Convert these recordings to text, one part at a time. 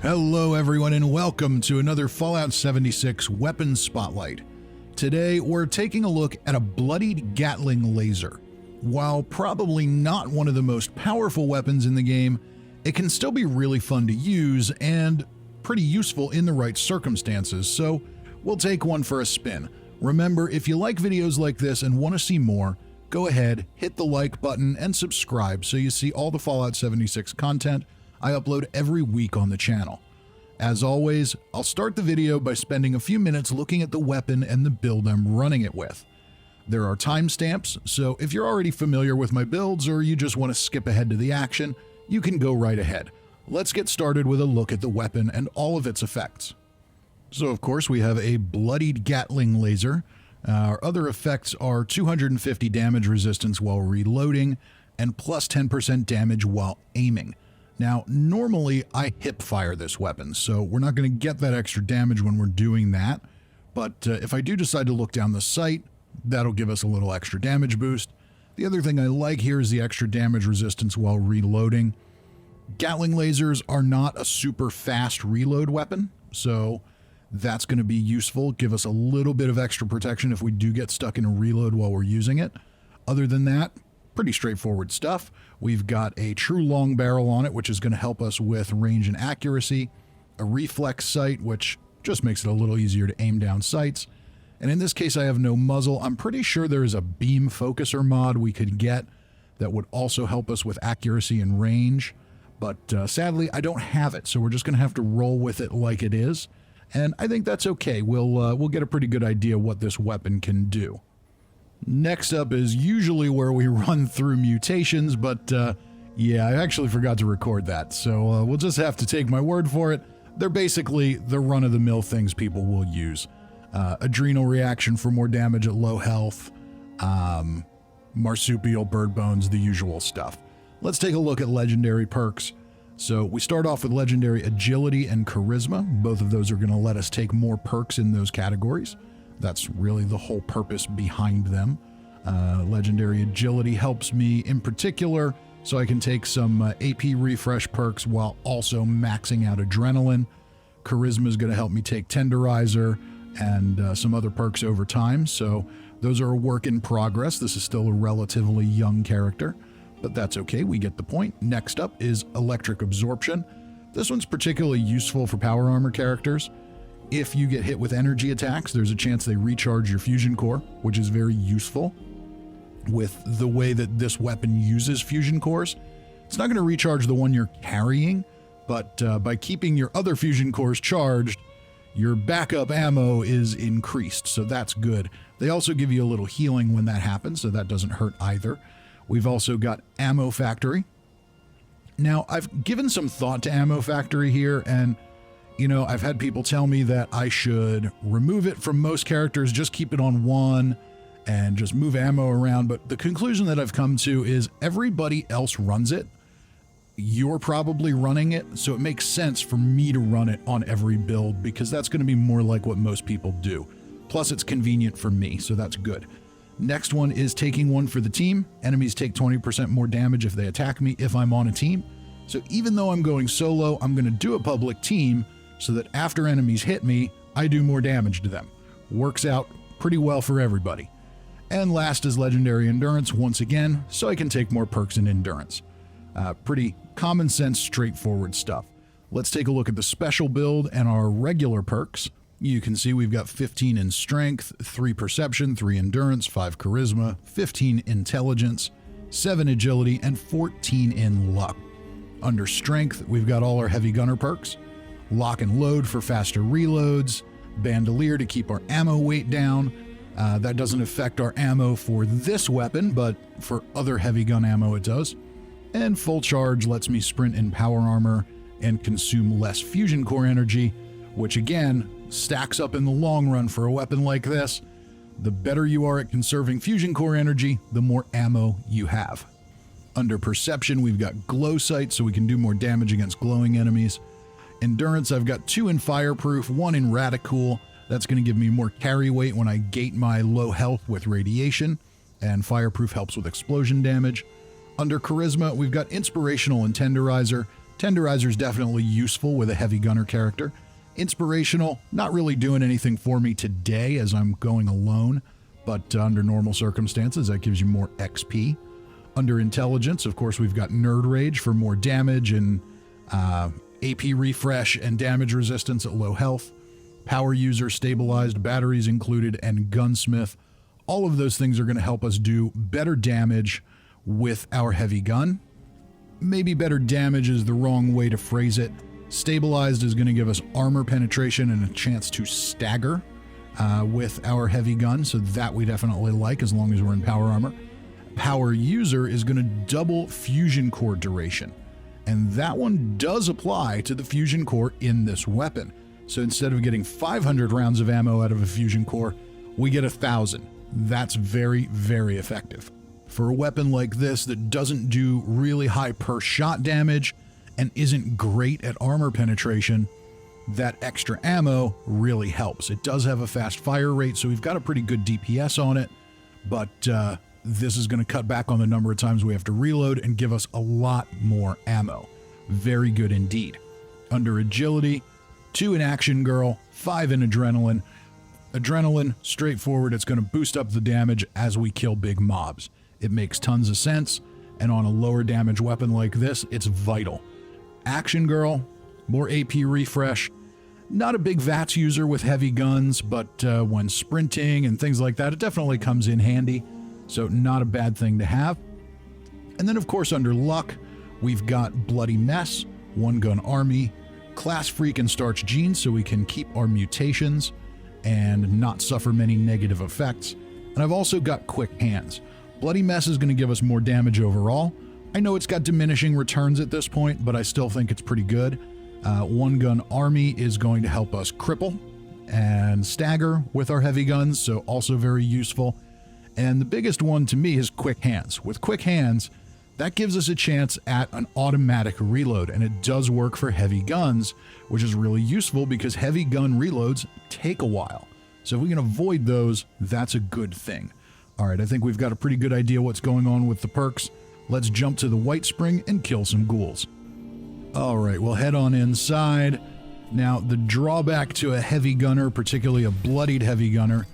Hello everyone and welcome to another Fallout 76 Weapons Spotlight. Today we're taking a look at a Bloodied Gatling Laser. While probably not one of the most powerful weapons in the game, it can still be really fun to use and pretty useful in the right circumstances, so we'll take one for a spin. Remember, if you like videos like this and want to see more, go ahead, hit the like button and subscribe so you see all the Fallout 76 content I upload every week on the channel. As always, I'll start the video by spending a few minutes looking at the weapon and the build I'm running it with. There are timestamps, so if you're already familiar with my builds or you just want to skip ahead to the action, you can go right ahead. Let's get started with a look at the weapon and all of its effects. So of course we have a Bloodied Gatling Laser. Our other effects are 250 damage resistance while reloading and plus 10% damage while aiming. Now, normally I hip fire this weapon, so we're not going to get that extra damage when we're doing that, but if I do decide to look down the sight, that'll give us a little extra damage boost. The other thing I like here is the extra damage resistance while reloading. Gatling lasers are not a super fast reload weapon, so that's going to be useful, give us a little bit of extra protection if we do get stuck in a reload while we're using it. Other than that, pretty straightforward stuff. We've got a true long barrel on it, which is going to help us with range and accuracy, a reflex sight, which just makes it a little easier to aim down sights. And in this case, I have no muzzle. I'm pretty sure there is a beam focuser mod we could get that would also help us with accuracy and range. But sadly, I don't have it, so we're just going to have to roll with it like it is. And I think that's okay. We'll get a pretty good idea what this weapon can do. Next up is usually where we run through mutations, but yeah, I actually forgot to record that, so we'll just have to take my word for it. They're basically the run-of-the-mill things people will use. Adrenal reaction for more damage at low health, marsupial, bird bones, the usual stuff. Let's take a look at legendary perks. So we start off with legendary agility and charisma. Both of those are going to let us take more perks in those categories. That's really the whole purpose behind them. Legendary agility helps me in particular so I can take some AP refresh perks while also maxing out adrenaline. Charisma is going to help me take tenderizer and some other perks over time, so those are a work in progress. This is still a relatively young character, but that's okay, we get the point. Next up is electric absorption. This one's particularly useful for power armor characters. If you get hit with energy attacks, there's a chance they recharge your fusion core, which is very useful. With the way that this weapon uses fusion cores, it's not going to recharge the one you're carrying, but by keeping your other fusion cores charged, your backup ammo is increased, so that's good. They also give you a little healing when that happens, so that doesn't hurt either. We've also got Ammo Factory. Now, I've given some thought to Ammo Factory here, and you know, I've had people tell me that I should remove it from most characters, just keep it on one, and just move ammo around, but the conclusion that I've come to is everybody else runs it. You're probably running it, so it makes sense for me to run it on every build, because that's going to be more like what most people do. Plus, it's convenient for me, so that's good. Next one is taking one for the team. Enemies take 20% more damage if they attack me if I'm on a team. So even though I'm going solo, I'm going to do a public team, so that after enemies hit me, I do more damage to them. Works out pretty well for everybody. And last is legendary endurance once again, so I can take more perks in endurance. Pretty common sense, straightforward stuff. Let's take a look at the special build and our regular perks. You can see we've got 15 in strength, 3 perception, 3 endurance, 5 charisma, 15 intelligence, 7 agility, and 14 in luck. Under strength, we've got all our heavy gunner perks. Lock and load for faster reloads, bandolier to keep our ammo weight down. That doesn't affect our ammo for this weapon, but for other heavy gun ammo it does. And full charge lets me sprint in power armor and consume less fusion core energy, which again stacks up in the long run for a weapon like this. The better you are at conserving fusion core energy, the more ammo you have. Under perception, we've got glow sight, so we can do more damage against glowing enemies. Endurance, I've got 2 in fireproof, 1 in radical. That's going to give me more carry weight when I gate my low health with radiation, and fireproof helps with explosion damage. Under charisma, we've got inspirational and tenderizer. Tenderizer is definitely useful with a heavy gunner character. Inspirational, not really doing anything for me today as I'm going alone, but under normal circumstances, that gives you more XP. Under Intelligence, of course, we've got Nerd Rage for more damage and AP refresh and damage resistance at low health. Power User, Stabilized, batteries included, and Gunsmith. All of those things are going to help us do better damage with our heavy gun. Maybe better damage is the wrong way to phrase it. Stabilized is going to give us armor penetration and a chance to stagger with our heavy gun, so that we definitely like as long as we're in power armor. Power User is going to double fusion core duration, and that one does apply to the fusion core in this weapon. So instead of getting 500 rounds of ammo out of a fusion core, we get 1,000. That's very, very effective. For a weapon like this that doesn't do really high per shot damage and isn't great at armor penetration, that extra ammo really helps. It does have a fast fire rate, so we've got a pretty good DPS on it, but this is going to cut back on the number of times we have to reload and give us a lot more ammo. Very good indeed. Under Agility, 2 in Action Girl, 5 in Adrenaline. Adrenaline, straightforward, it's going to boost up the damage as we kill big mobs. It makes tons of sense, and on a lower damage weapon like this, it's vital. Action Girl, more AP refresh. Not a big VATS user with heavy guns, but when sprinting and things like that, it definitely comes in handy. So not a bad thing to have. And then, of course, under Luck, we've got Bloody Mess, One Gun Army, Class Freak, and Starch Genes, so we can keep our mutations and not suffer many negative effects. And I've also got Quick Hands. Bloody Mess is going to give us more damage overall. I know it's got diminishing returns at this point, but I still think it's pretty good. One Gun Army is going to help us cripple and stagger with our heavy guns, so also very useful. And the biggest one to me is Quick Hands. With Quick Hands, that gives us a chance at an automatic reload, and it does work for heavy guns, which is really useful because heavy gun reloads take a while. So if we can avoid those, that's a good thing. All right, I think we've got a pretty good idea what's going on with the perks. Let's jump to the Whitespring and kill some ghouls. All right, we'll head on inside. Now, the drawback to a heavy gunner, particularly a bloodied heavy gunner,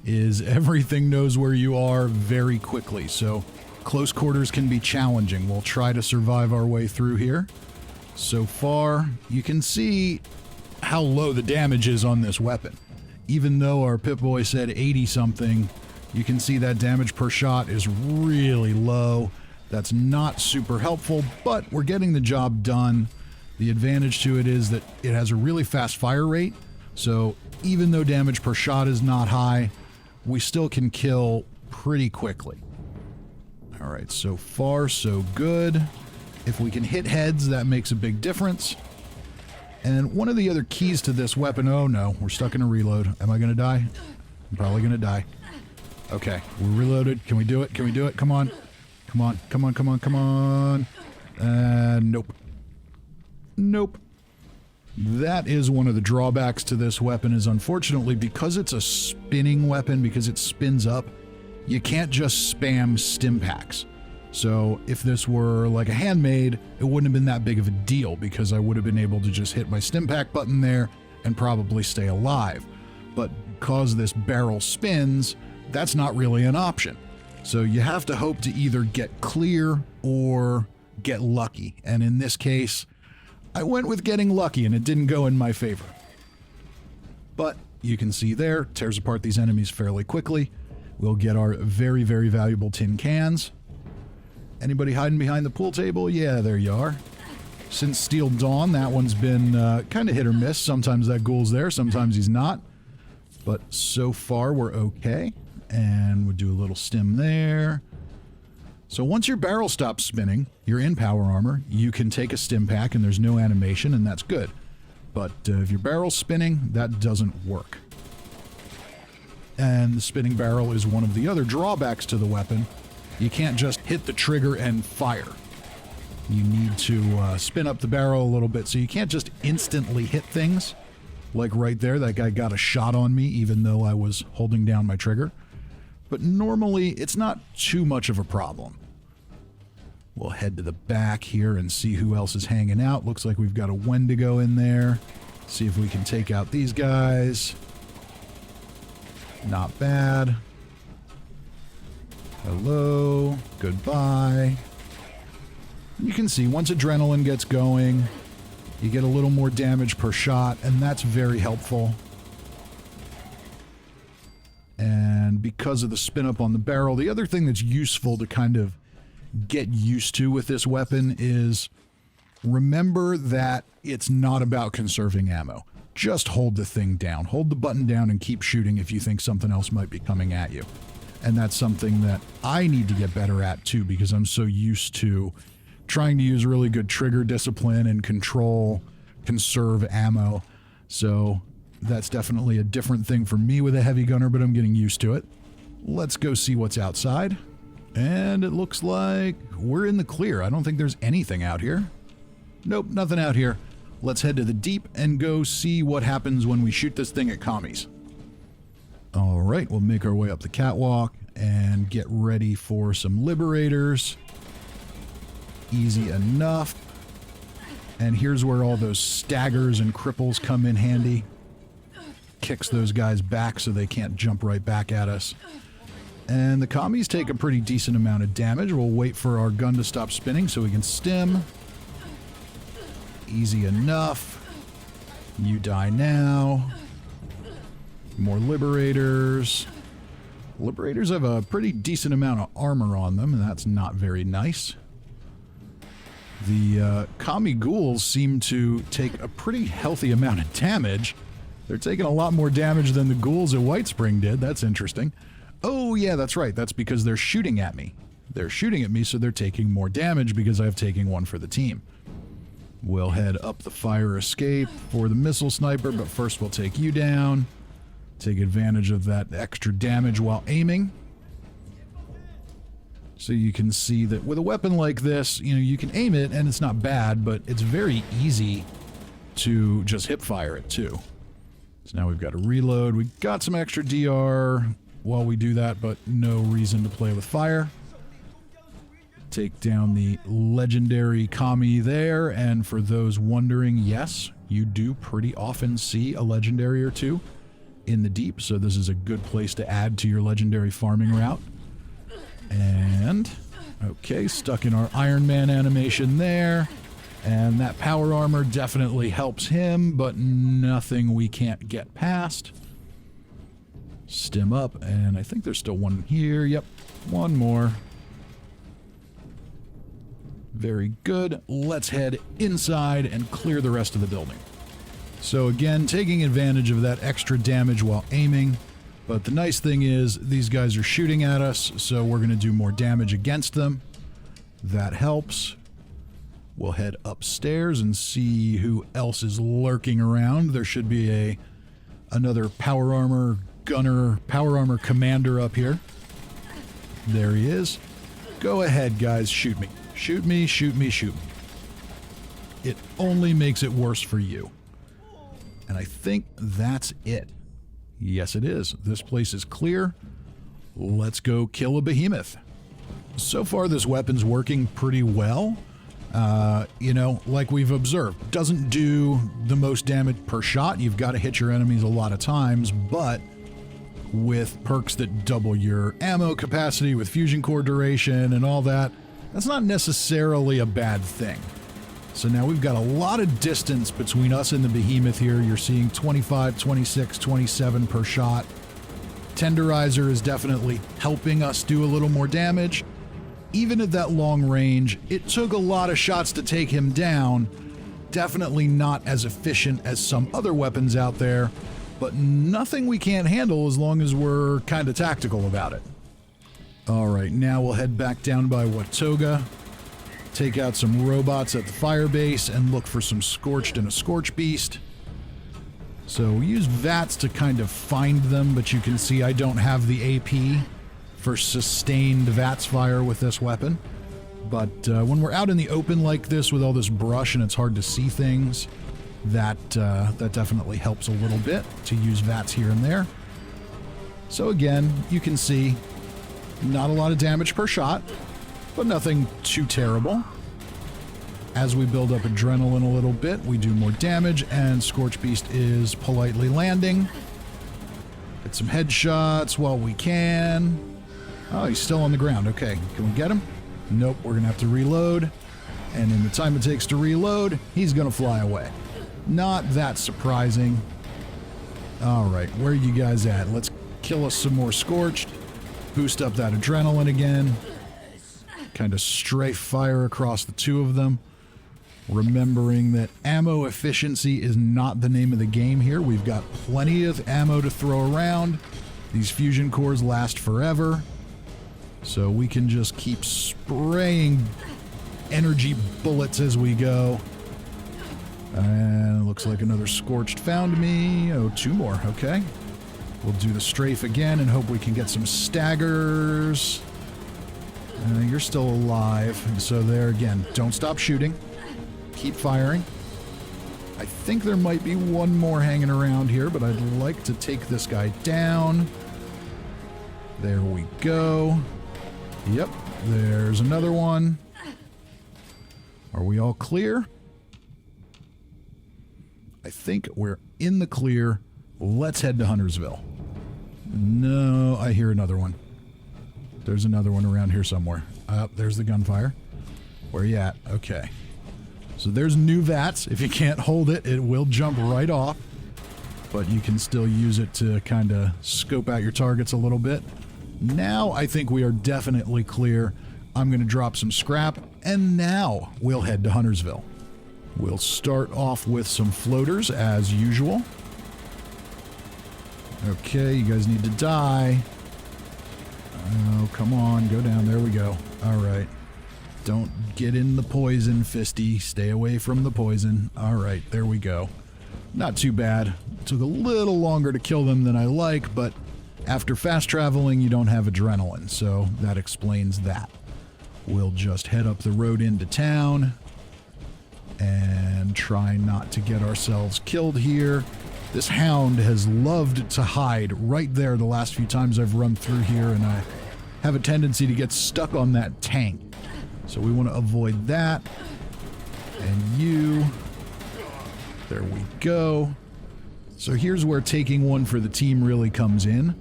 is everything knows where you are very quickly, so close quarters can be challenging. We'll try to survive our way through here. So far, you can see how low the damage is on this weapon. Even though our Pip-Boy said 80-something, you can see that damage per shot is really low. That's not super helpful, but we're getting the job done. The advantage to it is that it has a really fast fire rate, so even though damage per shot is not high, we still can kill pretty quickly. All right, so far so good. If we can hit heads, that makes a big difference. And one of the other keys to this weapon, oh no, we're stuck in a reload. Am I gonna die? I'm probably gonna die. Okay, we're reloaded. Can we do it? Can we do it? Come on. Come on, come on, come on, come on. Nope. Nope. That is one of the drawbacks to this weapon, is unfortunately because it's a spinning weapon, because it spins up, you can't just spam stim packs. So if this were like a handmade, it wouldn't have been that big of a deal because I would have been able to just hit my stim pack button there and probably stay alive. But because this barrel spins, that's not really an option. So you have to hope to either get clear or get lucky. And in this case, I went with getting lucky and it didn't go in my favor. But you can see there, tears apart these enemies fairly quickly. We'll get our very, very valuable tin cans. Anybody hiding behind the pool table? Yeah, there you are. Since Steel Dawn, that one's been kind of hit or miss. Sometimes that ghoul's there, sometimes he's not. But so far, we're okay. And we'll do a little stim there. So once your barrel stops spinning, you're in power armor, you can take a stim pack and there's no animation, and that's good. But if your barrel's spinning, that doesn't work. And the spinning barrel is one of the other drawbacks to the weapon. You can't just hit the trigger and fire. You need to spin up the barrel a little bit, so you can't just instantly hit things. Like right there, that guy got a shot on me even though I was holding down my trigger. But normally, it's not too much of a problem. We'll head to the back here and see who else is hanging out. Looks like we've got a Wendigo in there. See if we can take out these guys. Not bad. Hello. Goodbye. You can see once adrenaline gets going, you get a little more damage per shot, and that's very helpful. And because of the spin up on the barrel, the other thing that's useful to kind of get used to with this weapon is remember that it's not about conserving ammo. Just hold the thing down. Hold the button down and keep shooting if you think something else might be coming at you. And that's something that I need to get better at too, because I'm so used to trying to use really good trigger discipline and conserve ammo. So that's definitely a different thing for me with a heavy gunner, but I'm getting used to it. Let's go see what's outside. And it looks like we're in the clear. I don't think there's anything out here. Nope, nothing out here. Let's head to the deep and go see what happens when we shoot this thing at commies. All right, we'll make our way up the catwalk and get ready for some liberators. Easy enough. And here's where all those staggers and cripples come in handy. Kicks those guys back so they can't jump right back at us. And the commies take a pretty decent amount of damage. We'll wait for our gun to stop spinning so we can stim. Easy enough. You die now. More liberators. Liberators have a pretty decent amount of armor on them, and that's not very nice. The commie ghouls seem to take a pretty healthy amount of damage. They're taking a lot more damage than the ghouls at Whitespring did. That's interesting. Oh, yeah, that's right. That's because they're shooting at me. They're shooting at me, so they're taking more damage because I've taken one for the team. We'll head up the fire escape for the missile sniper, but first we'll take you down. Take advantage of that extra damage while aiming. So you can see that with a weapon like this, you know, you can aim it and it's not bad, but it's very easy to just hip fire it too. So now we've got to reload. We got some extra DR while we do that, but no reason to play with fire. Take down the legendary commie there, and for those wondering, yes, you do pretty often see a legendary or two in the deep, so this is a good place to add to your legendary farming route. And, okay, stuck in our Iron Man animation there, and that power armor definitely helps him, but nothing we can't get past. Stim up, and I think there's still one here. Yep, one more. Very good. Let's head inside and clear the rest of the building. So again, taking advantage of that extra damage while aiming, but the nice thing is these guys are shooting at us, so we're going to do more damage against them. That helps. We'll head upstairs and see who else is lurking around. There should be another power armor gunner, power armor commander up here. There he is. Go ahead, guys, shoot me. Shoot me, shoot me, shoot me. It only makes it worse for you. And I think that's it. Yes, it is. This place is clear. Let's go kill a behemoth. So far, this weapon's working pretty well. You know, like we've observed, doesn't do the most damage per shot. You've got to hit your enemies a lot of times, but with perks that double your ammo capacity, with fusion core duration and all that, that's not necessarily a bad thing. So now we've got a lot of distance between us and the behemoth here. You're seeing 25, 26, 27 per shot. Tenderizer is definitely helping us do a little more damage. Even at that long range, it took a lot of shots to take him down. Definitely not as efficient as some other weapons out there, but nothing we can't handle as long as we're kind of tactical about it. All right, now we'll head back down by Watoga, take out some robots at the fire base, and look for some Scorched and a Scorchbeast. So we use VATS to kind of find them, but you can see I don't have the AP for sustained VATS fire with this weapon. But when we're out in the open like this with all this brush and it's hard to see things, that definitely helps a little bit to use VATS here and there. So again, you can see not a lot of damage per shot, but nothing too terrible. As we build up adrenaline a little bit, we do more damage, and Scorchbeast is politely landing. Get some headshots while we can. Oh, he's still on the ground. Okay, can we get him? Nope, we're gonna have to reload. And in the time it takes to reload, he's gonna fly away. Not that surprising. All right, where are you guys at? Let's kill us some more Scorched. Boost up that adrenaline again. Kind of strafe fire across the two of them. Remembering that ammo efficiency is not the name of the game here. We've got plenty of ammo to throw around. These fusion cores last forever. So we can just keep spraying energy bullets as we go. And it looks like another Scorched found me. Oh, two more. Okay. We'll do the strafe again and hope we can get some staggers. You're still alive. And so there again, don't stop shooting. Keep firing. I think there might be one more hanging around here, but I'd like to take this guy down. There we go. Yep, there's another one. Are we all clear? I think we're in the clear. Let's head to Huntersville. No, I hear another one. There's another one around here somewhere. There's the gunfire. Where you at? Okay. So there's new VATS. If you can't hold it, it will jump right off. But you can still use it to kind of scope out your targets a little bit. Now I think we are definitely clear. I'm going to drop some scrap, and now we'll head to Huntersville. We'll start off with some floaters, as usual. Okay, you guys need to die. Oh, come on, go down. There we go. All right. Don't get in the poison, Fisty. Stay away from the poison. All right, there we go. Not too bad. Took a little longer to kill them than I like, but after fast traveling, you don't have adrenaline, so that explains that. We'll just head up the road into town and try not to get ourselves killed here. This hound has loved to hide right there the last few times I've run through here, and I have a tendency to get stuck on that tank. So we want to avoid that. And you. There we go. So here's where taking one for the team really comes in.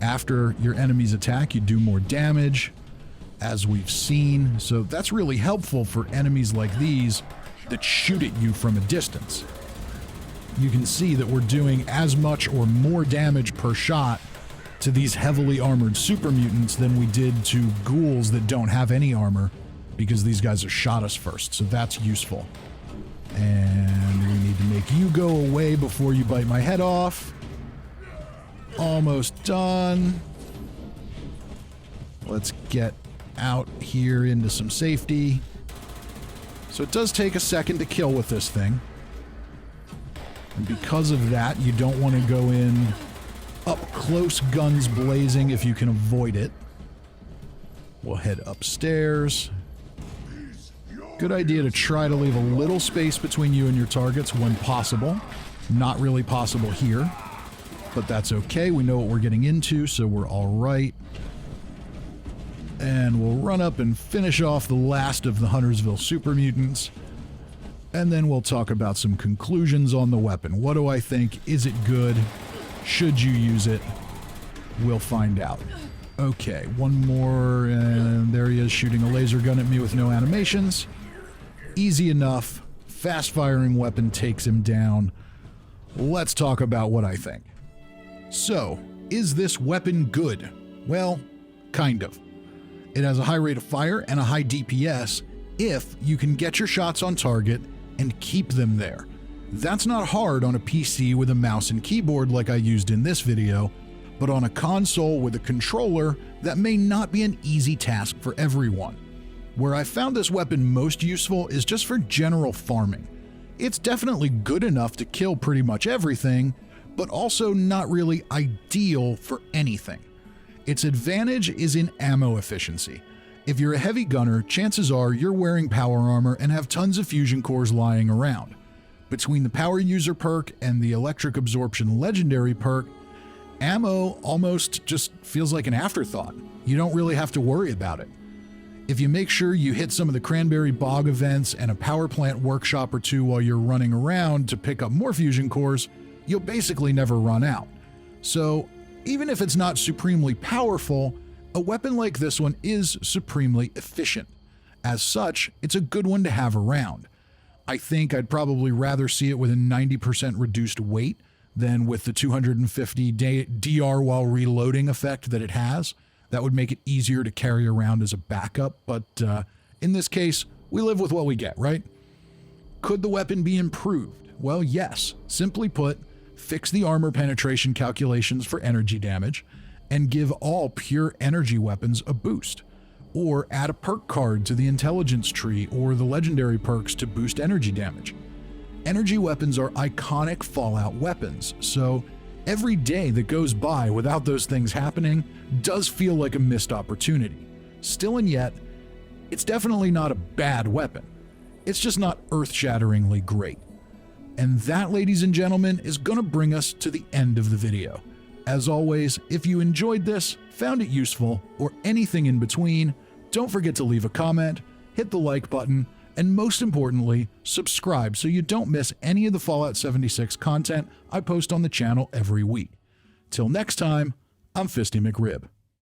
After your enemy's attack, you do more damage, as we've seen. So that's really helpful for enemies like these that shoot at you from a distance. You can see that we're doing as much or more damage per shot to these heavily armored super mutants than we did to ghouls that don't have any armor, because these guys have shot us first, so that's useful. And we need to make you go away before you bite my head off. Almost done. Let's get out here into some safety. So it does take a second to kill with this thing. And because of that, you don't want to go in up close, guns blazing, if you can avoid it. We'll head upstairs. Good idea to try to leave a little space between you and your targets when possible. Not really possible here, but that's okay. We know what we're getting into, so we're all right. And we'll run up and finish off the last of the Huntersville super mutants. And then we'll talk about some conclusions on the weapon. What do I think? Is it good? Should you use it? We'll find out. Okay, one more, and there he is shooting a laser gun at me with no animations. Easy enough. Fast-firing weapon takes him down. Let's talk about what I think. So, is this weapon good? Well, kind of. It has a high rate of fire and a high DPS if you can get your shots on target and keep them there. That's not hard on a PC with a mouse and keyboard like I used in this video, but on a console with a controller, that may not be an easy task for everyone. Where I found this weapon most useful is just for general farming. It's definitely good enough to kill pretty much everything, but also not really ideal for anything. Its advantage is in ammo efficiency. If you're a heavy gunner, chances are you're wearing power armor and have tons of fusion cores lying around. Between the power user perk and the electric absorption legendary perk, ammo almost just feels like an afterthought. You don't really have to worry about it. If you make sure you hit some of the Cranberry Bog events and a power plant workshop or two while you're running around to pick up more fusion cores, you'll basically never run out. So even if it's not supremely powerful, a weapon like this one is supremely efficient. As such, it's a good one to have around. I think I'd probably rather see it with a 90% reduced weight than with the 250 DR while reloading effect that it has. That would make it easier to carry around as a backup, but in this case, we live with what we get, right? Could the weapon be improved? Well, yes. Simply put, fix the armor penetration calculations for energy damage, and give all pure energy weapons a boost. Or add a perk card to the intelligence tree or the legendary perks to boost energy damage. Energy weapons are iconic Fallout weapons, so every day that goes by without those things happening does feel like a missed opportunity. Still and yet, it's definitely not a bad weapon. It's just not earth-shatteringly great. And that, ladies and gentlemen, is going to bring us to the end of the video. As always, if you enjoyed this, found it useful, or anything in between, don't forget to leave a comment, hit the like button, and most importantly, subscribe so you don't miss any of the Fallout 76 content I post on the channel every week. Till next time, I'm Fisty McRib.